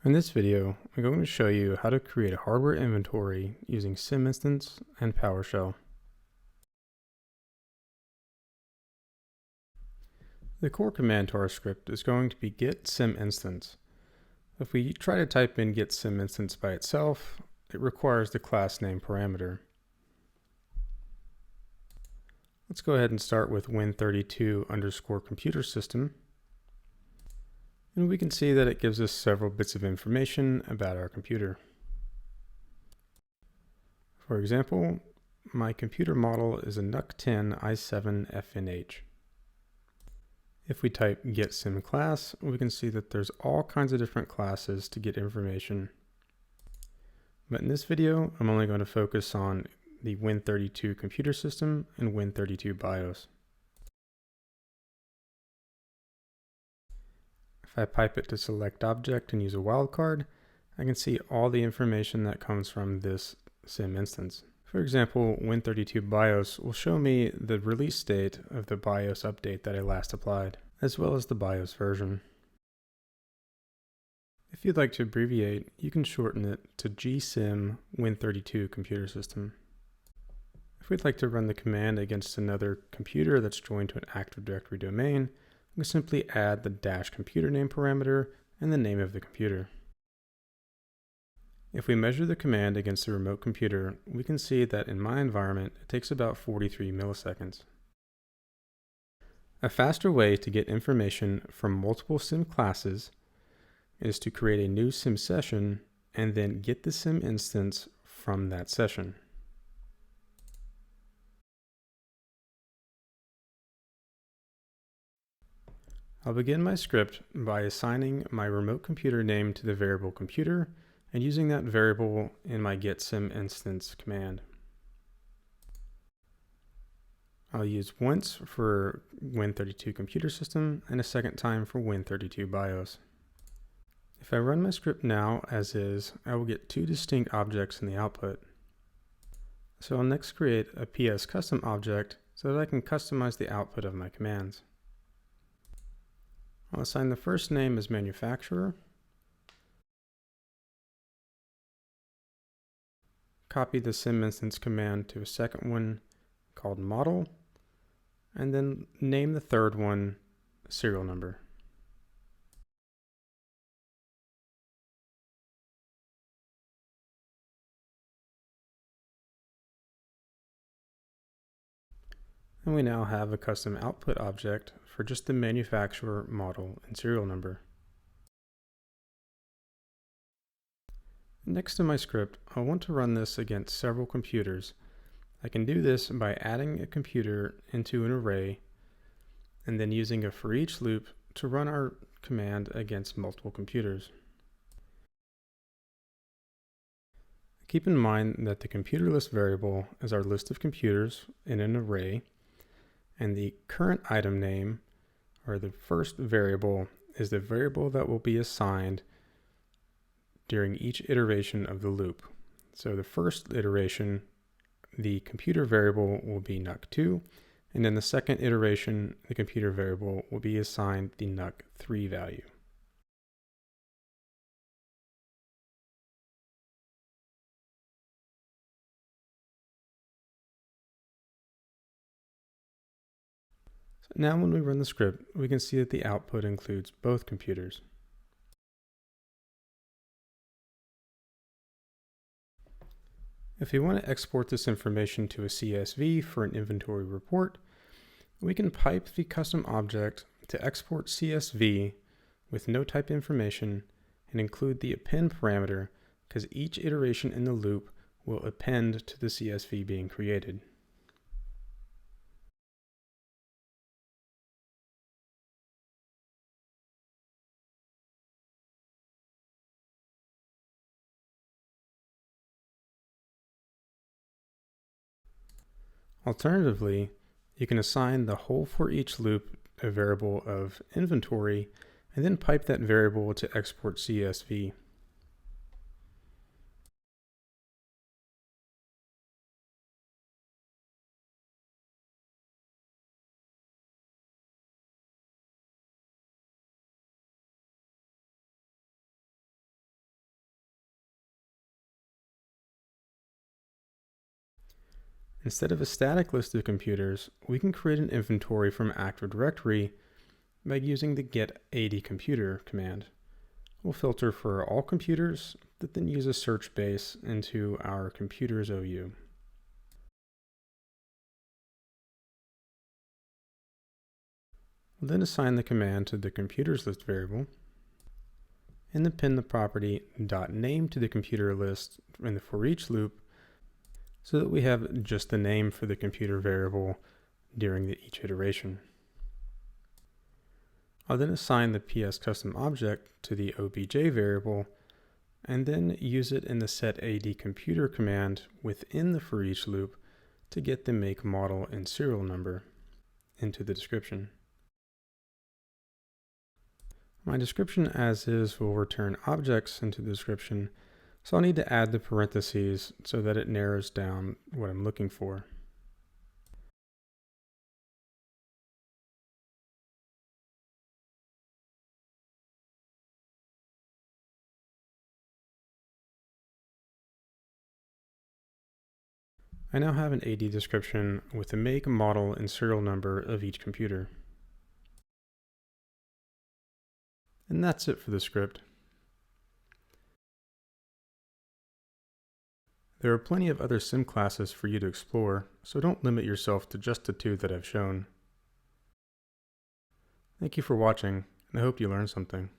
In this video, I'm going to show you how to create a hardware inventory using CimInstance and PowerShell. The core command to our script is going to be Get-CimInstance. If we try to type in Get-CimInstance by itself, it requires the class name parameter. Let's go ahead and start with win32_computer system. And we can see that it gives us several bits of information about our computer. For example, my computer model is a NUC 10 i7 FNH. If we type Get-CimClass, we can see that there's all kinds of different classes to get information. But in this video, I'm only going to focus on the Win32 computer system and Win32 BIOS. If I pipe it to select object and use a wildcard, I can see all the information that comes from this CimInstance. For example, Win32 BIOS will show me the release date of the BIOS update that I last applied, as well as the BIOS version. If you'd like to abbreviate, you can shorten it to GCim Win32 computer system. If we'd like to run the command against another computer that's joined to an Active Directory domain, we simply add the -computer name parameter and the name of the computer. If we measure the command against the remote computer, we can see that in my environment, it takes about 43 milliseconds. A faster way to get information from multiple sim classes is to create a new sim session and then get the sim instance from that session. I'll begin my script by assigning my remote computer name to the variable computer and using that variable in my Get-CimInstance command. I'll use once for Win32 computer system and a second time for Win32 BIOS. If I run my script now as is, I will get two distinct objects in the output. So I'll next create a PSCustomObject so that I can customize the output of my commands. I'll assign the first name as manufacturer, copy the CimInstance command to a second one called model, and then name the third one serial number. And we now have a custom output object for just the manufacturer, model, and serial number. Next to my script, I want to run this against several computers. I can do this by adding a computer into an array and then using a foreach loop to run our command against multiple computers. Keep in mind that the computer list variable is our list of computers in an array, and the current item name, or the first variable, is the variable that will be assigned during each iteration of the loop. So the first iteration, the computer variable will be NUC2, and in the second iteration, the computer variable will be assigned the NUC3 value. So now when we run the script, we can see that the output includes both computers. If we want to export this information to a CSV for an inventory report, we can pipe the custom object to export CSV with no type information and include the append parameter because each iteration in the loop will append to the CSV being created. Alternatively, you can assign the whole for each loop a variable of inventory and then pipe that variable to export CSV. Instead of a static list of computers, we can create an inventory from Active Directory by using the Get-CimInstance command. We'll filter for all computers, but then use a search base into our computers OU. We'll then assign the command to the computers list variable, and then pin the property .name to the computer list in the foreach loop so that we have just the name for the computer variable during each iteration. I'll then assign the PSCustomObject to the obj variable and then use it in the setAdComputer command within the foreach loop to get the make, model, and serial number into the description. My description as is will return objects into the description, so I'll need to add the parentheses so that it narrows down what I'm looking for. I now have an AD description with the make, model, and serial number of each computer. And that's it for the script. There are plenty of other sim classes for you to explore, so don't limit yourself to just the two that I've shown. Thank you for watching, and I hope you learned something.